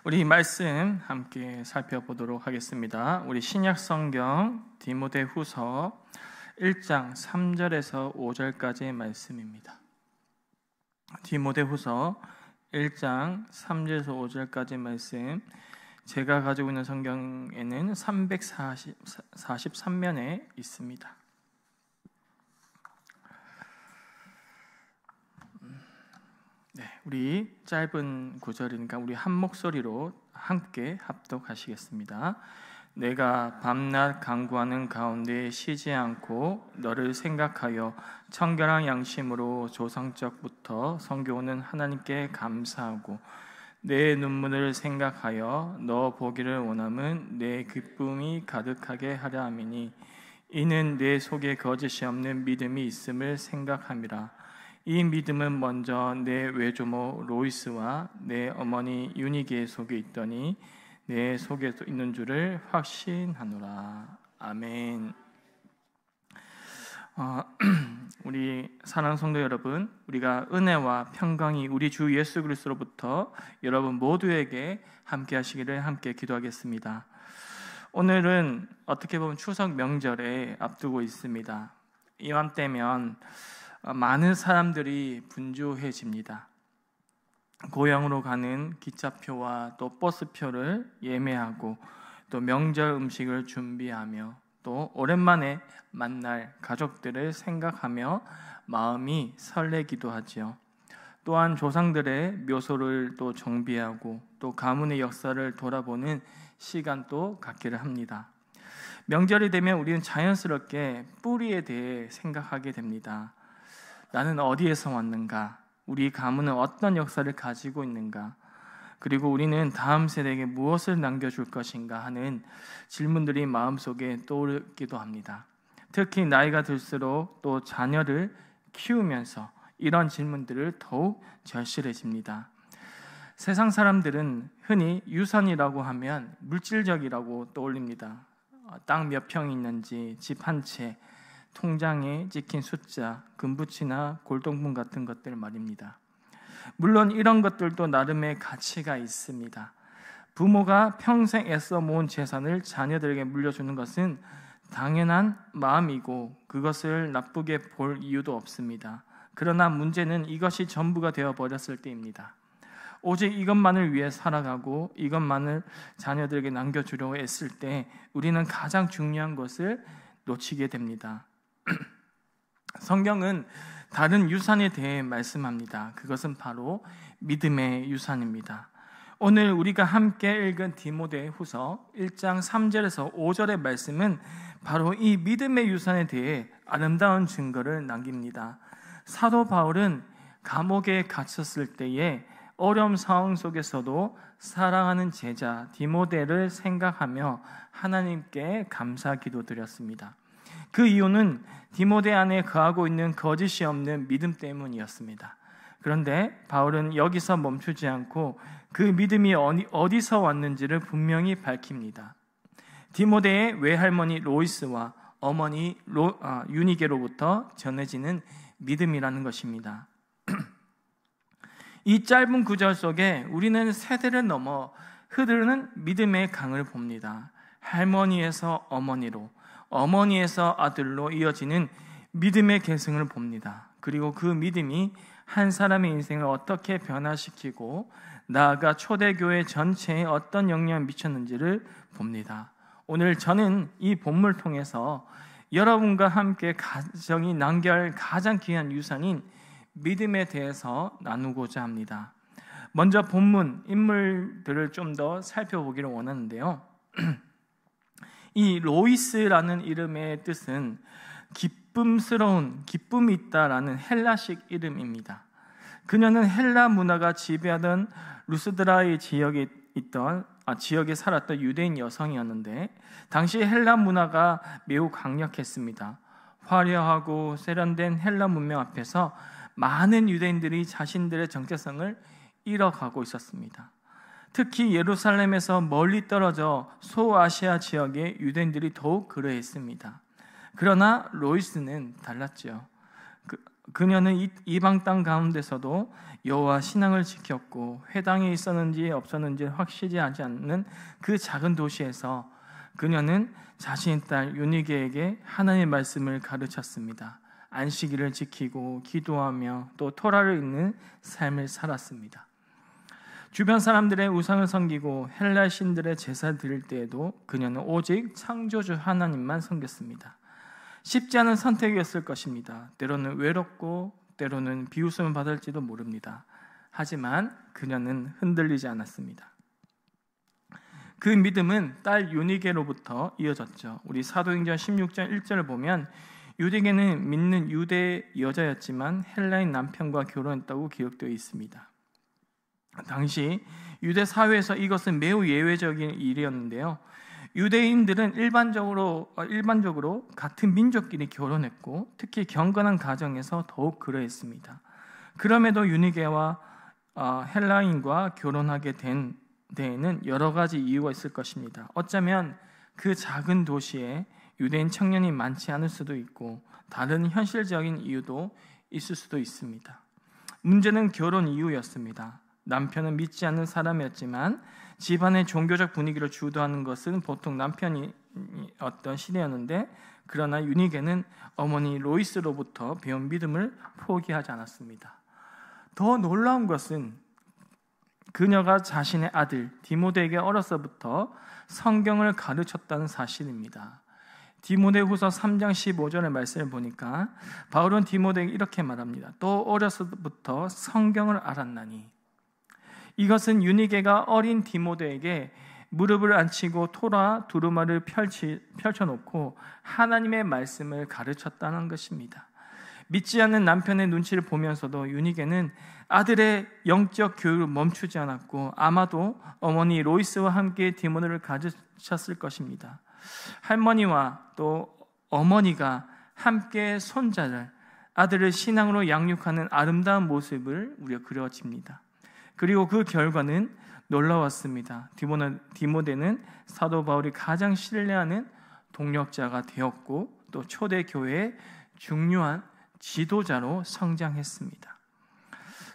우리 말씀 함께 살펴보도록 하겠습니다. 우리 신약 성경 디모데후서 1장 3절에서 5절까지의 말씀입니다. 디모데후서 1장 3절에서 5절까지 말씀, 제가 가지고 있는 성경에는 343면에 있습니다. 네, 우리 짧은 구절이니까 우리 한 목소리로 함께 합독하시겠습니다. 내가 밤낮 간구하는 가운데 쉬지 않고 너를 생각하여 청결한 양심으로 조상적부터 섬겨오는 하나님께 감사하고 내 눈물을 생각하여 너 보기를 원함은 내 기쁨이 가득하게 하려 함이니 이는 내 속에 거짓이 없는 믿음이 있음을 생각함이라. 이 믿음은 먼저 내 외조모 로이스와 내 어머니 유니게 속에 있더니 내 속에도 있는 줄을 확신하노라. 아멘. 우리 사랑하는 성도 여러분, 우리가 은혜와 평강이 우리 주 예수 그리스도로부터 여러분 모두에게 함께 하시기를 함께 기도하겠습니다. 오늘은 어떻게 보면 추석 명절에 앞두고 있습니다. 이맘때면 많은 사람들이 분주해집니다. 고향으로 가는 기차표와 또 버스표를 예매하고 또 명절 음식을 준비하며 또 오랜만에 만날 가족들을 생각하며 마음이 설레기도 하지요. 또한 조상들의 묘소를 또 정비하고 또 가문의 역사를 돌아보는 시간도 갖기를 합니다. 명절이 되면 우리는 자연스럽게 뿌리에 대해 생각하게 됩니다. 나는 어디에서 왔는가? 우리 가문은 어떤 역사를 가지고 있는가? 그리고 우리는 다음 세대에게 무엇을 남겨줄 것인가 하는 질문들이 마음속에 떠오르기도 합니다. 특히 나이가 들수록 또 자녀를 키우면서 이런 질문들을 더욱 절실해집니다. 세상 사람들은 흔히 유산이라고 하면 물질적이라고 떠올립니다. 땅 몇 평이 있는지, 집 한 채, 통장에 찍힌 숫자, 금붙이나 골동품 같은 것들 말입니다. 물론 이런 것들도 나름의 가치가 있습니다. 부모가 평생 애써 모은 재산을 자녀들에게 물려주는 것은 당연한 마음이고 그것을 나쁘게 볼 이유도 없습니다. 그러나 문제는 이것이 전부가 되어버렸을 때입니다. 오직 이것만을 위해 살아가고 이것만을 자녀들에게 남겨주려고 했을 때 우리는 가장 중요한 것을 놓치게 됩니다. 성경은 다른 유산에 대해 말씀합니다. 그것은 바로 믿음의 유산입니다. 오늘 우리가 함께 읽은 디모데후서 1장 3절에서 5절의 말씀은 바로 이 믿음의 유산에 대해 아름다운 증거를 남깁니다. 사도 바울은 감옥에 갇혔을 때에 어려운 상황 속에서도 사랑하는 제자 디모데를 생각하며 하나님께 감사 기도드렸습니다. 그 이유는 디모데 안에 거하고 있는 거짓이 없는 믿음 때문이었습니다. 그런데 바울은 여기서 멈추지 않고 그 믿음이 어디서 왔는지를 분명히 밝힙니다. 디모데의 외할머니 로이스와 어머니 유니게로부터 전해지는 믿음이라는 것입니다. 이 짧은 구절 속에 우리는 세대를 넘어 흐르는 믿음의 강을 봅니다. 할머니에서 어머니로, 어머니에서 아들로 이어지는 믿음의 계승을 봅니다. 그리고 그 믿음이 한 사람의 인생을 어떻게 변화시키고 나아가 초대교회 전체에 어떤 영향을 미쳤는지를 봅니다. 오늘 저는 이 본문을 통해서 여러분과 함께 가정이 남겨야 할 가장 귀한 유산인 믿음에 대해서 나누고자 합니다. 먼저 본문 인물들을 좀 더 살펴보기를 원하는데요. 이 로이스라는 이름의 뜻은 기쁨스러운, 기쁨이 있다라는 헬라식 이름입니다. 그녀는 헬라 문화가 지배하던 루스드라의 지역에 살았던 유대인 여성이었는데 당시 헬라 문화가 매우 강력했습니다. 화려하고 세련된 헬라 문명 앞에서 많은 유대인들이 자신들의 정체성을 잃어가고 있었습니다. 특히 예루살렘에서 멀리 떨어져 소아시아 지역의 유대인들이 더욱 그러했습니다. 그러나 로이스는 달랐죠. 그녀는 이방 땅 가운데서도 여호와 신앙을 지켰고 회당에 있었는지 없었는지 확실히 하지 않는 그 작은 도시에서 그녀는 자신의 딸 유니게에게 하나님의 말씀을 가르쳤습니다. 안식일을 지키고 기도하며 또 토라를 읽는 삶을 살았습니다. 주변 사람들의 우상을 섬기고 헬라 신들의 제사 드릴 때에도 그녀는 오직 창조주 하나님만 섬겼습니다. 쉽지 않은 선택이었을 것입니다. 때로는 외롭고 때로는 비웃음을 받을지도 모릅니다. 하지만 그녀는 흔들리지 않았습니다. 그 믿음은 딸 유니게로부터 이어졌죠. 우리 사도행전 16장 1절을 보면 유니게는 믿는 유대 여자였지만 헬라인 남편과 결혼했다고 기록되어 있습니다. 당시 유대 사회에서 이것은 매우 예외적인 일이었는데요. 유대인들은 일반적으로 같은 민족끼리 결혼했고 특히 경건한 가정에서 더욱 그러했습니다. 그럼에도 유니게와 헬라인과 결혼하게 된 데에는 여러 가지 이유가 있을 것입니다. 어쩌면 그 작은 도시에 유대인 청년이 많지 않을 수도 있고 다른 현실적인 이유도 있을 수도 있습니다. 문제는 결혼 이유였습니다. 남편은 믿지 않는 사람이었지만 집안의 종교적 분위기를 주도하는 것은 보통 남편이 어떤 시대였는데, 그러나 유니게는 어머니 로이스로부터 배운 믿음을 포기하지 않았습니다. 더 놀라운 것은 그녀가 자신의 아들 디모데에게 어려서부터 성경을 가르쳤다는 사실입니다. 디모데후서 3장 15절의 말씀을 보니까 바울은 디모데에게 이렇게 말합니다. 또 어려서부터 성경을 알았나니. 이것은 유니게가 어린 디모데에게 무릎을 앉히고 토라 두루마를 펼쳐놓고 하나님의 말씀을 가르쳤다는 것입니다. 믿지 않는 남편의 눈치를 보면서도 유니게는 아들의 영적 교육을 멈추지 않았고 아마도 어머니 로이스와 함께 디모데를 가르쳤을 것입니다. 할머니와 또 어머니가 함께 손자를, 아들을 신앙으로 양육하는 아름다운 모습을 우리가 그려집니다. 그리고 그 결과는 놀라웠습니다. 디모데는 사도 바울이 가장 신뢰하는 동력자가 되었고 또 초대교회의 중요한 지도자로 성장했습니다.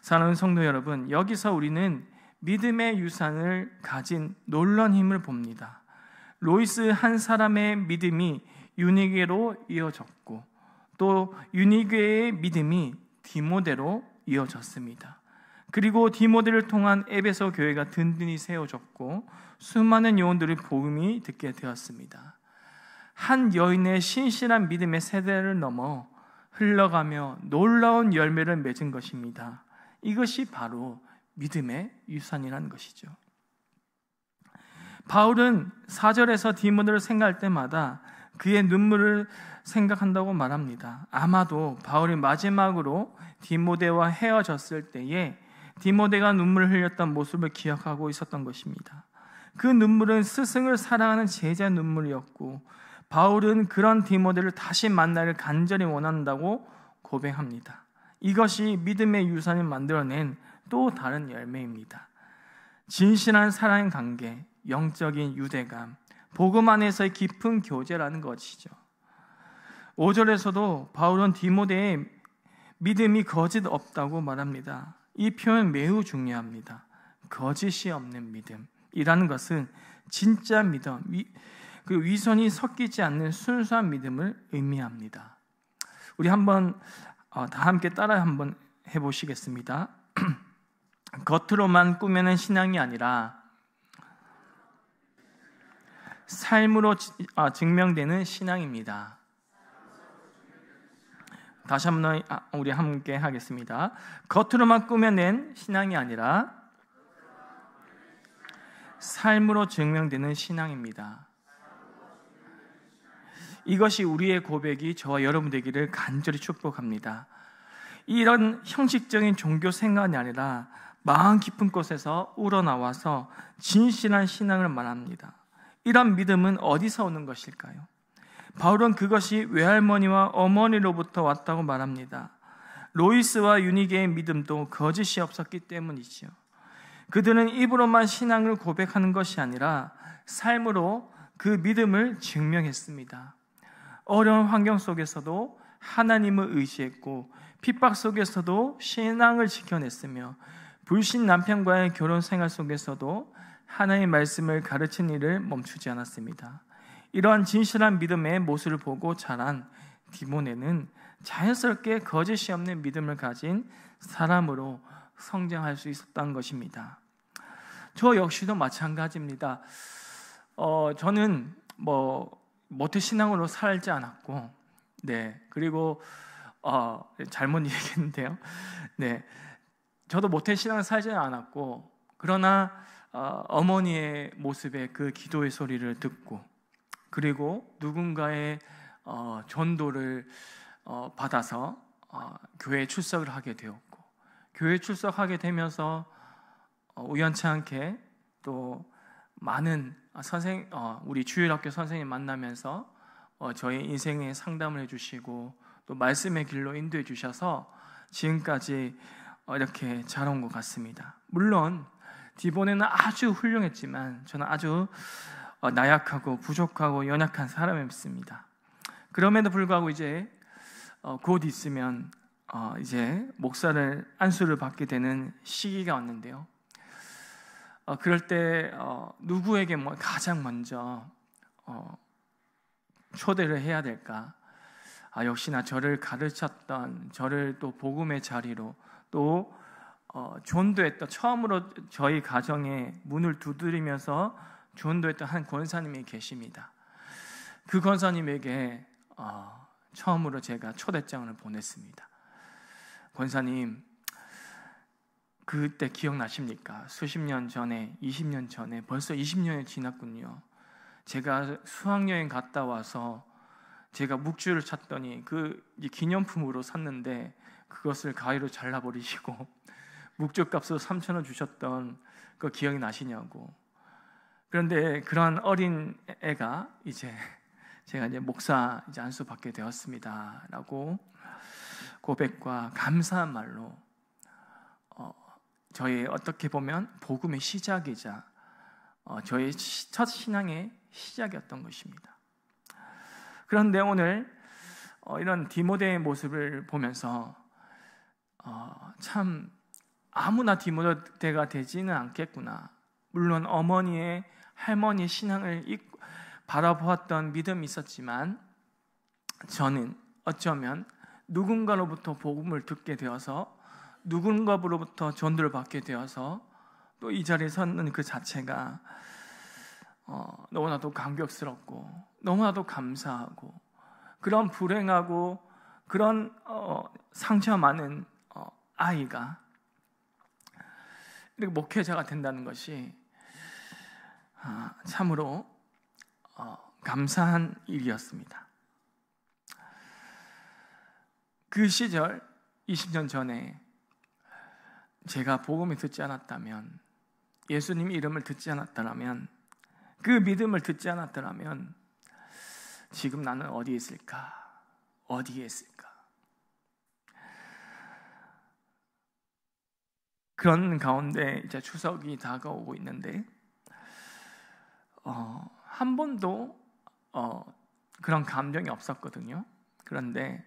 사랑하는 성도 여러분, 여기서 우리는 믿음의 유산을 가진 놀라운 힘을 봅니다. 로이스 한 사람의 믿음이 유니게로 이어졌고 또 유니게의 믿음이 디모데로 이어졌습니다. 그리고 디모데를 통한 에베소 교회가 든든히 세워졌고 수많은 영혼들이 복음이 듣게 되었습니다. 한 여인의 신실한 믿음의 세대를 넘어 흘러가며 놀라운 열매를 맺은 것입니다. 이것이 바로 믿음의 유산이라는 것이죠. 바울은 4절에서 디모데를 생각할 때마다 그의 눈물을 생각한다고 말합니다. 아마도 바울이 마지막으로 디모데와 헤어졌을 때에 디모데가 눈물을 흘렸던 모습을 기억하고 있었던 것입니다. 그 눈물은 스승을 사랑하는 제자의 눈물이었고 바울은 그런 디모데를 다시 만나를 간절히 원한다고 고백합니다. 이것이 믿음의 유산을 만들어낸 또 다른 열매입니다. 진실한 사랑의 관계, 영적인 유대감, 복음 안에서의 깊은 교제라는 것이죠. 5절에서도 바울은 디모데의 믿음이 거짓 없다고 말합니다. 이 표현 매우 중요합니다. 거짓이 없는 믿음이라는 것은 진짜 믿음, 그 위선이 섞이지 않는 순수한 믿음을 의미합니다. 우리 한번 다 함께 따라 한번 해보시겠습니다. 겉으로만 꾸며낸 신앙이 아니라 삶으로 증명되는 신앙입니다. 다시 한번 우리 함께 하겠습니다. 겉으로만 꾸며낸 신앙이 아니라 삶으로 증명되는 신앙입니다. 이것이 우리의 고백이 저와 여러분 되기를 간절히 축복합니다. 이런 형식적인 종교 생활이 아니라 마음 깊은 곳에서 우러나와서 진실한 신앙을 말합니다. 이런 믿음은 어디서 오는 것일까요? 바울은 그것이 외할머니와 어머니로부터 왔다고 말합니다. 로이스와 유니게의 믿음도 거짓이 없었기 때문이지요. 그들은 입으로만 신앙을 고백하는 것이 아니라 삶으로 그 믿음을 증명했습니다. 어려운 환경 속에서도 하나님을 의지했고 핍박 속에서도 신앙을 지켜냈으며 불신 남편과의 결혼 생활 속에서도 하나님의 말씀을 가르친 일을 멈추지 않았습니다. 이러한 진실한 믿음의 모습을 보고 자란 디모데는 자연스럽게 거짓이 없는 믿음을 가진 사람으로 성장할 수 있었던 것입니다. 저 역시도 마찬가지입니다. 저는 모태 신앙으로 살지 않았고, 그리고 잘못 얘기했는데요. 저도 모태 신앙을 살지는 않았고, 그러나 어머니의 모습에 그 기도의 소리를 듣고, 그리고 누군가의 전도를 받아서 교회에 출석을 하게 되었고, 교회에 출석하게 되면서 우연치 않게 또 많은 우리 주일학교 선생님 만나면서 저의 인생에 상담을 해주시고 또 말씀의 길로 인도해 주셔서 지금까지 이렇게 자라온 것 같습니다. 물론 디모데는 아주 훌륭했지만 저는 아주 나약하고 부족하고 연약한 사람이었습니다. 그럼에도 불구하고 이제 곧 있으면 이제 목사를 안수를 받게 되는 시기가 왔는데요. 그럴 때 누구에게 가장 먼저 초대를 해야 될까? 역시나 저를 가르쳤던, 저를 또 복음의 자리로 또 전도했던, 처음으로 저희 가정에 문을 두드리면서 전도했던 한 권사님이 계십니다. 그 권사님에게 처음으로 제가 초대장을 보냈습니다. 권사님, 그때 기억나십니까? 수십 년 전에, 20년 전에, 벌써 20년이 지났군요. 제가 수학여행 갔다 와서 제가 묵주를 찾더니 그 기념품으로 샀는데 그것을 가위로 잘라버리시고 묵주값으로 3,000원 주셨던 그 기억이 나시냐고. 그런데 그런 어린 애가 제가 이제 목사 안수 받게 되었습니다라고 고백과 감사한 말로 저의 어떻게 보면 복음의 시작이자 저의 첫 신앙의 시작이었던 것입니다. 그런데 오늘 이런 디모데의 모습을 보면서 참 아무나 디모데가 되지는 않겠구나. 물론 어머니의, 할머니의 신앙을 바라보았던 믿음이 있었지만 저는 어쩌면 누군가로부터 복음을 듣게 되어서 누군가로부터 전도를 받게 되어서 또 이 자리에 섰는 그 자체가 너무나도 감격스럽고 너무나도 감사하고, 그런 불행하고 그런 상처 많은 아이가 이렇게 목회자가 된다는 것이 참으로 감사한 일이었습니다. 그 시절 20년 전에 제가 복음을 듣지 않았다면, 예수님 이름을 듣지 않았다면, 그 믿음을 듣지 않았다면 지금 나는 어디에 있을까? 어디에 있을까? 그런 가운데 이제 추석이 다가오고 있는데 한 번도 그런 감정이 없었거든요. 그런데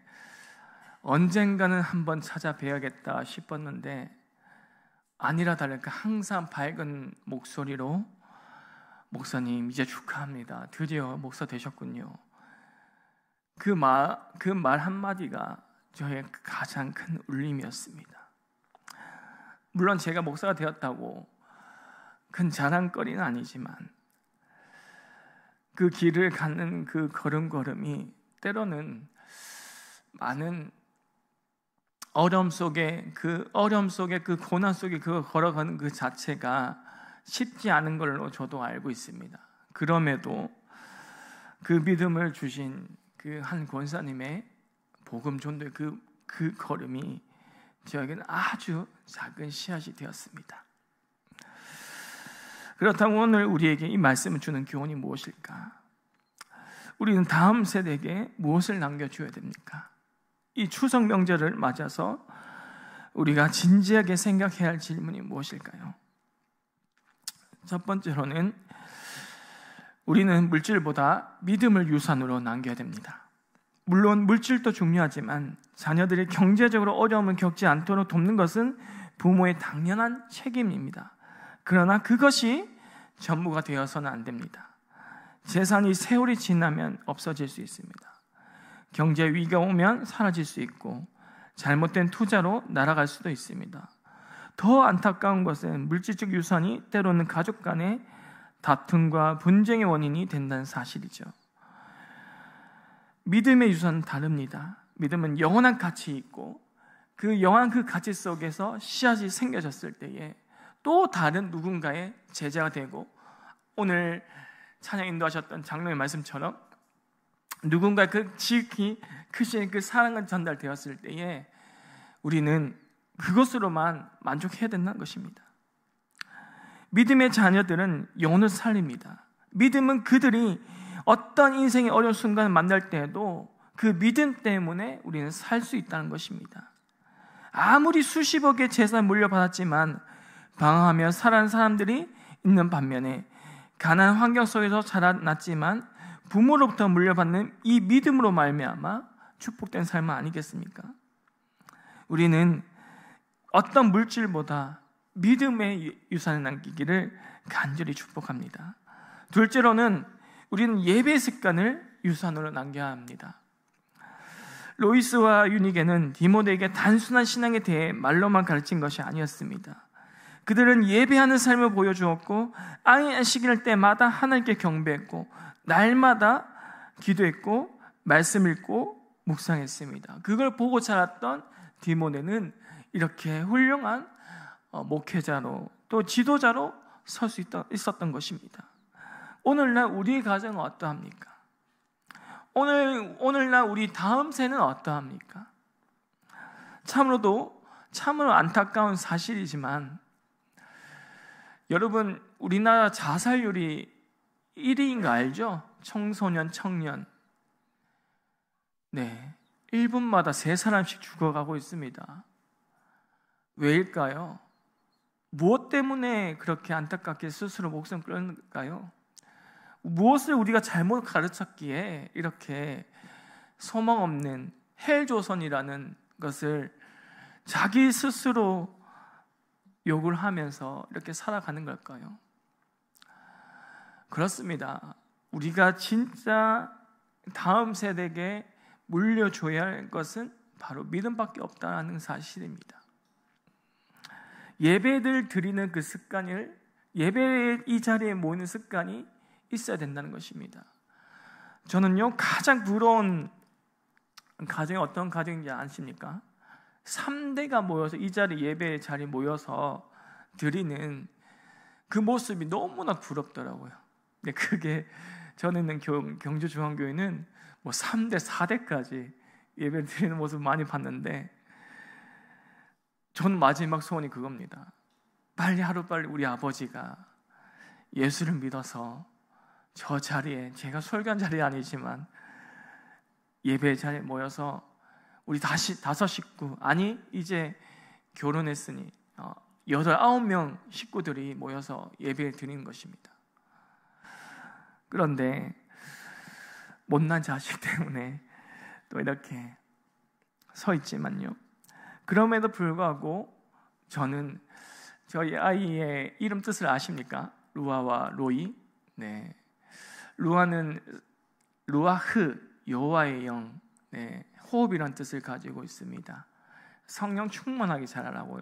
언젠가는 한번 찾아뵈야겠다 싶었는데 아니라 다를까 항상 밝은 목소리로 목사님 이제 축하합니다. 드디어 목사 되셨군요. 그 말 한마디가 저의 가장 큰 울림이었습니다. 물론 제가 목사가 되었다고 큰 자랑거리는 아니지만 그 길을 가는 그 걸음걸음이 때로는 많은 어려움 속에 그 고난 속에 그 걸어가는 그 자체가 쉽지 않은 걸로 저도 알고 있습니다. 그럼에도 그 믿음을 주신 그 한 권사님의 복음 전도의 그 걸음이 저에게는 아주 작은 씨앗이 되었습니다. 그렇다면 오늘 우리에게 이 말씀을 주는 교훈이 무엇일까? 우리는 다음 세대에게 무엇을 남겨줘야 됩니까? 이 추석 명절을 맞아서 우리가 진지하게 생각해야 할 질문이 무엇일까요? 첫 번째로는 우리는 물질보다 믿음을 유산으로 남겨야 됩니다. 물론 물질도 중요하지만 자녀들이 경제적으로 어려움을 겪지 않도록 돕는 것은 부모의 당연한 책임입니다. 그러나 그것이 전부가 되어서는 안 됩니다. 재산이 세월이 지나면 없어질 수 있습니다. 경제 위기가 오면 사라질 수 있고 잘못된 투자로 날아갈 수도 있습니다. 더 안타까운 것은 물질적 유산이 때로는 가족 간의 다툼과 분쟁의 원인이 된다는 사실이죠. 믿음의 유산은 다릅니다. 믿음은 영원한 가치 있고 그 영원한 그 가치 속에서 씨앗이 생겨졌을 때에 또 다른 누군가의 제자가 되고, 오늘 찬양 인도하셨던 장로의 말씀처럼 누군가 그 지극히 크신 그 사랑은 전달되었을 때에 우리는 그것으로만 만족해야 된다는 것입니다. 믿음의 자녀들은 영혼을 살립니다. 믿음은 그들이 어떤 인생의 어려운 순간을 만날 때에도 그 믿음 때문에 우리는 살 수 있다는 것입니다. 아무리 수십억의 재산을 물려받았지만 방황하며 살아가는 사람들이 있는 반면에 가난한 환경 속에서 자라났지만 부모로부터 물려받는 이 믿음으로 말미암아 축복된 삶은 아니겠습니까? 우리는 어떤 물질보다 믿음의 유산을 남기기를 간절히 축복합니다. 둘째로는 우리는 예배 습관을 유산으로 남겨야 합니다. 로이스와 유니게는 디모데에게 단순한 신앙에 대해 말로만 가르친 것이 아니었습니다. 그들은 예배하는 삶을 보여주었고 안식일 때마다 하나님께 경배했고 날마다 기도했고 말씀 읽고 묵상했습니다. 그걸 보고 자랐던 디모데는 이렇게 훌륭한 목회자로 또 지도자로 설 수 있었던 것입니다. 오늘날 우리의 가정은 어떠합니까? 오늘날 우리 다음 세는 어떠합니까? 참으로 안타까운 사실이지만 여러분, 우리나라 자살률이 1위인 거 알죠? 청소년, 청년. 네, 1분마다 3사람씩 죽어가고 있습니다. 왜일까요? 무엇 때문에 그렇게 안타깝게 스스로 목숨 끊을까요? 무엇을 우리가 잘못 가르쳤기에 이렇게 소망 없는 헬조선이라는 것을 자기 스스로 욕을 하면서 이렇게 살아가는 걸까요? 그렇습니다. 우리가 진짜 다음 세대에게 물려줘야 할 것은 바로 믿음밖에 없다는 사실입니다. 예배를 드리는 그 습관을, 예배 이 자리에 모이는 습관이 있어야 된다는 것입니다. 저는요, 가장 부러운 가정이 어떤 가정인지 아십니까? 3대가 모여서 이 자리, 예배 자리에 모여서 드리는 그 모습이 너무나 부럽더라고요. 근데 그게 전에 있는 경주중앙교회는 뭐 3대, 4대까지 예배 드리는 모습 많이 봤는데 전 마지막 소원이 그겁니다. 하루빨리 우리 아버지가 예수를 믿어서 저 자리에, 제가 설교한 자리는 아니지만 예배 자리에 모여서 우리 다시 5 식구, 아니 이제 결혼했으니 8, 9명 식구들이 모여서 예배를 드리는 것입니다. 그런데 못난 자식 때문에 또 이렇게 서 있지만요, 그럼에도 불구하고 저는 저희 아이의 이름 뜻을 아십니까? 루아와 로이. 네, 루아는 루아흐, 여호와의 영, 네, 호흡이란 뜻을 가지고 있습니다. 성령 충만하게 자라라고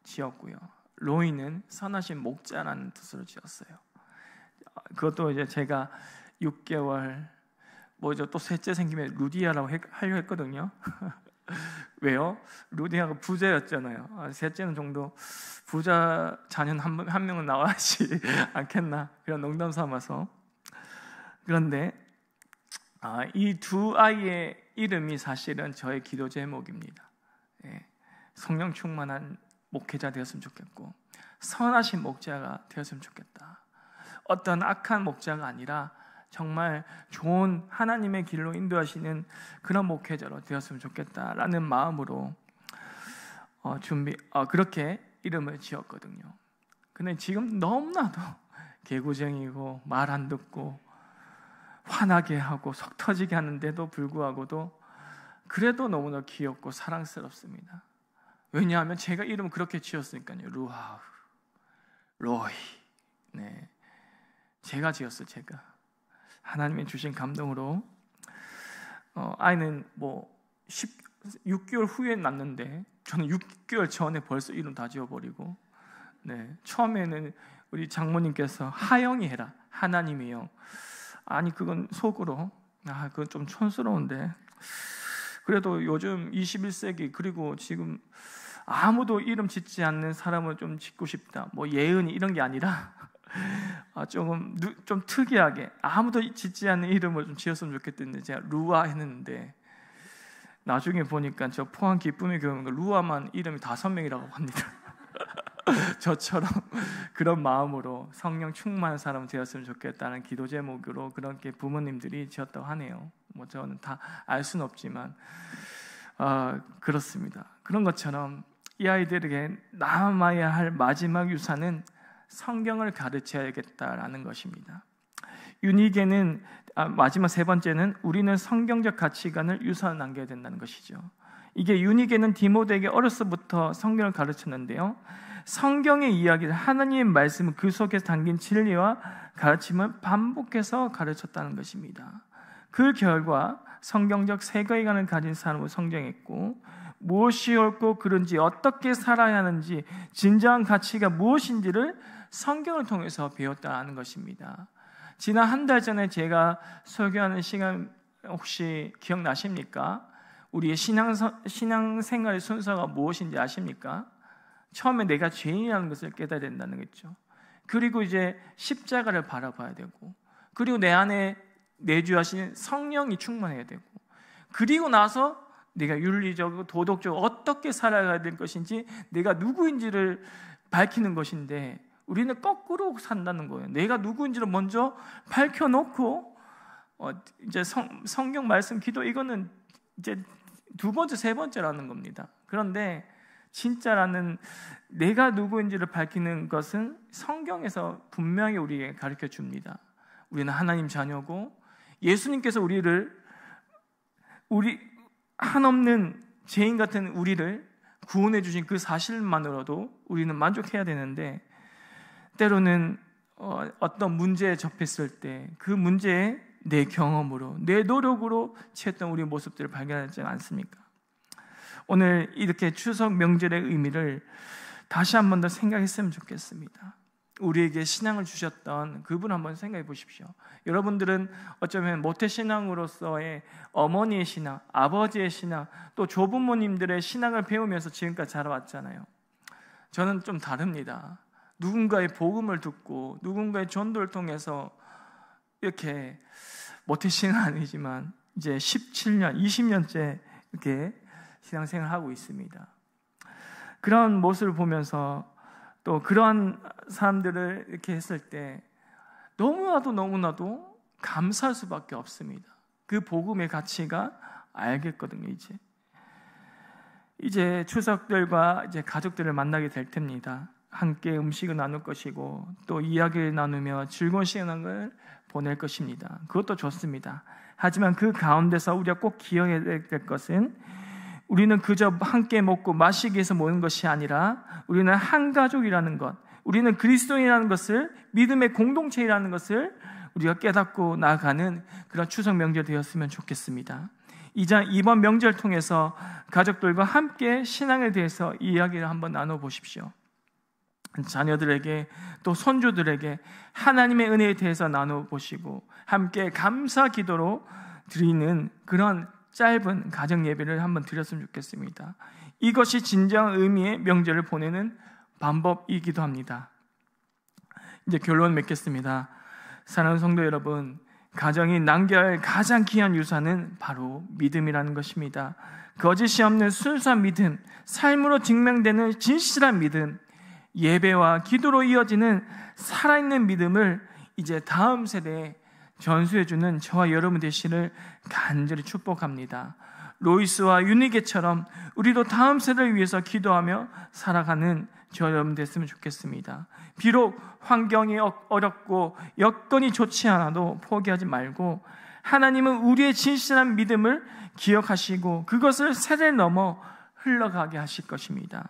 지었고요. 로이는 선하신 목자라는 뜻으로 지었어요. 그것도 이제 제가 6개월 또 셋째 생기면 루디아라고 하려고 했거든요. 왜요? 루디아가 부자였잖아요. 셋째는 정도 부자 자녀는 한 명은 나와야지 않겠나, 그런 농담 삼아서. 그런데 이 두 아이의 이름이 사실은 저의 기도 제목입니다. 성령 충만한 목회자 되었으면 좋겠고 선하신 목자가 되었으면 좋겠다. 어떤 악한 목자가 아니라 정말 좋은 하나님의 길로 인도하시는 그런 목회자로 되었으면 좋겠다라는 마음으로 그렇게 이름을 지었거든요. 근데 지금 너무나도 개구쟁이고 말 안 듣고 화나게 하고 속 터지게 하는데도 불구하고도 그래도 너무나 귀엽고 사랑스럽습니다. 왜냐하면 제가 이름을 그렇게 지었으니까요. 루아, 로이. 네, 제가 지었어요. 제가 하나님이 주신 감동으로 아이는 6개월 후에 낳는데 저는 6개월 전에 벌써 이름 다 지어버리고, 네, 처음에는 우리 장모님께서 하영이 해라, 하나님이요. 아니 그건 속으로 그건 좀 촌스러운데, 그래도 요즘 21세기 그리고 지금 아무도 이름 짓지 않는 사람을 좀 짓고 싶다, 예은이 이런 게 아니라 좀 특이하게 아무도 짓지 않는 이름을 좀 지었으면 좋겠는데 제가 루아 했는데, 나중에 보니까 저 포항 기쁨의 교회가 루아만 이름이 5명이라고 합니다. 저처럼 그런 마음으로 성령 충만한 사람 되었으면 좋겠다는 기도 제목으로 그렇게 부모님들이 지었다고 하네요. 저는 다 알 수는 없지만 그렇습니다. 그런 것처럼 이 아이들에게 남아야 할 마지막 유산은 성경을 가르쳐야겠다라는 것입니다. 윤희계는 마지막 세 번째는 우리는 성경적 가치관을 유산을 남겨야 된다는 것이죠. 이게 윤희계는 디모데에게 어려서부터 성경을 가르쳤는데요, 성경의 이야기를, 하나님의 말씀을 그 속에 담긴 진리와 가르침을 반복해서 가르쳤다는 것입니다. 그 결과 성경적 세계관을 가진 사람을 성장했고, 무엇이 옳고 그른지, 어떻게 살아야 하는지, 진정한 가치가 무엇인지를 성경을 통해서 배웠다는 것입니다. 지난 한 달 전에 제가 설교하는 시간 혹시 기억나십니까? 우리의 신앙생활의 순서가 무엇인지 아십니까? 처음에 내가 죄인이라는 것을 깨달아야 된다는 거죠. 그리고 이제 십자가를 바라봐야 되고, 그리고 내 안에 내주하신 성령이 충만해야 되고, 그리고 나서 내가 윤리적으로 도덕적으로 어떻게 살아가야 될 것인지, 내가 누구인지를 밝히는 것인데, 우리는 거꾸로 산다는 거예요. 내가 누구인지를 먼저 밝혀놓고 이제 성경 말씀 기도, 이거는 이제 두 번째 세 번째라는 겁니다. 그런데 진짜라는 내가 누구인지를 밝히는 것은 성경에서 분명히 우리에게 가르쳐 줍니다. 우리는 하나님 자녀고, 예수님께서 우리 한없는 죄인 같은 우리를 구원해 주신 그 사실만으로도 우리는 만족해야 되는데, 때로는 어떤 문제에 접했을 때 그 문제에 내 경험으로, 내 노력으로 채웠던 우리 모습들을 발견하지 않습니까? 오늘 이렇게 추석 명절의 의미를 다시 한 번 더 생각했으면 좋겠습니다. 우리에게 신앙을 주셨던 그분 한번 생각해 보십시오. 여러분들은 어쩌면 모태신앙으로서의 어머니의 신앙, 아버지의 신앙, 또 조부모님들의 신앙을 배우면서 지금까지 자라왔잖아요. 저는 좀 다릅니다. 누군가의 복음을 듣고 누군가의 전도를 통해서 이렇게 모태신앙은 아니지만 이제 17년, 20년째 이렇게 신앙생활을 하고 있습니다. 그런 모습을 보면서 또 그러한 사람들을 이렇게 했을 때 너무나도 감사할 수밖에 없습니다. 그 복음의 가치가 알겠거든요. 이제 추석들과 이제 가족들을 만나게 될 텐니다. 함께 음식을 나눌 것이고 또 이야기를 나누며 즐거운 시간을 보낼 것입니다. 그것도 좋습니다. 하지만 그 가운데서 우리가 꼭 기억해야 될 것은, 우리는 그저 함께 먹고 마시기 위해서 모이는 것이 아니라 우리는 한 가족이라는 것, 우리는 그리스도인이라는 것을, 믿음의 공동체이라는 것을 우리가 깨닫고 나아가는 그런 추석 명절 되었으면 좋겠습니다. 이번 명절 통해서 가족들과 함께 신앙에 대해서 이야기를 한번 나눠보십시오. 자녀들에게 또 손주들에게 하나님의 은혜에 대해서 나눠보시고 함께 감사 기도로 드리는 그런 짧은 가정 예배를 한번 드렸으면 좋겠습니다. 이것이 진정한 의미의 명절을 보내는 방법이기도 합니다. 이제 결론 맺겠습니다. 사랑하는 성도 여러분, 가정이 남겨야 할 가장 귀한 유산은 바로 믿음이라는 것입니다. 거짓이 없는 순수한 믿음, 삶으로 증명되는 진실한 믿음, 예배와 기도로 이어지는 살아있는 믿음을 이제 다음 세대에 전수해주는 저와 여러분 되시를 간절히 축복합니다. 로이스와 유니게처럼 우리도 다음 세대를 위해서 기도하며 살아가는 저와 여러분 됐으면 좋겠습니다. 비록 환경이 어렵고 여건이 좋지 않아도 포기하지 말고 하나님은 우리의 진실한 믿음을 기억하시고 그것을 세대를 넘어 흘러가게 하실 것입니다.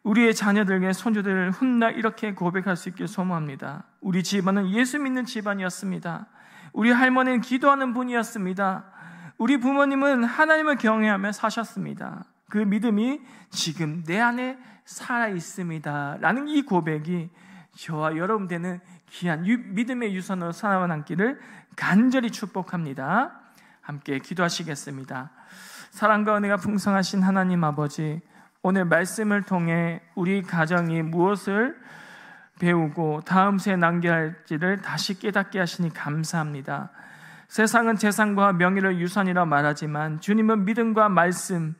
우리의 자녀들에게 손주들을 훗날 이렇게 고백할 수 있길 소망합니다. 우리 집안은 예수 믿는 집안이었습니다. 우리 할머니는 기도하는 분이었습니다. 우리 부모님은 하나님을 경외하며 사셨습니다. 그 믿음이 지금 내 안에 살아있습니다 라는 이 고백이 저와 여러분 되는 귀한 믿음의 유산으로 살아남기를 간절히 축복합니다. 함께 기도하시겠습니다. 사랑과 은혜가 풍성하신 하나님 아버지, 오늘 말씀을 통해 우리 가정이 무엇을 배우고 다음 세에 남겨야 할지를 다시 깨닫게 하시니 감사합니다. 세상은 재산과 명예를 유산이라 말하지만 주님은 믿음과 말씀,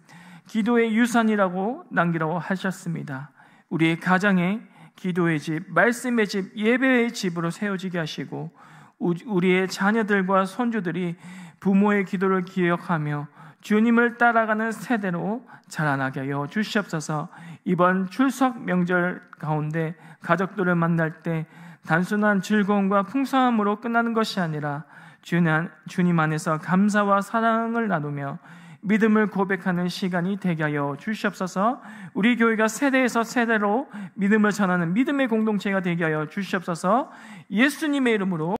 기도의 유산이라고 남기라고 하셨습니다. 우리의 가정에 기도의 집, 말씀의 집, 예배의 집으로 세워지게 하시고 우리의 자녀들과 손주들이 부모의 기도를 기억하며 주님을 따라가는 세대로 자라나게 하여 주시옵소서. 이번 출석 명절 가운데 가족들을 만날 때 단순한 즐거움과 풍성함으로 끝나는 것이 아니라 주님 안에서 감사와 사랑을 나누며 믿음을 고백하는 시간이 되게 하여 주시옵소서. 우리 교회가 세대에서 세대로 믿음을 전하는 믿음의 공동체가 되게 하여 주시옵소서. 예수님의 이름으로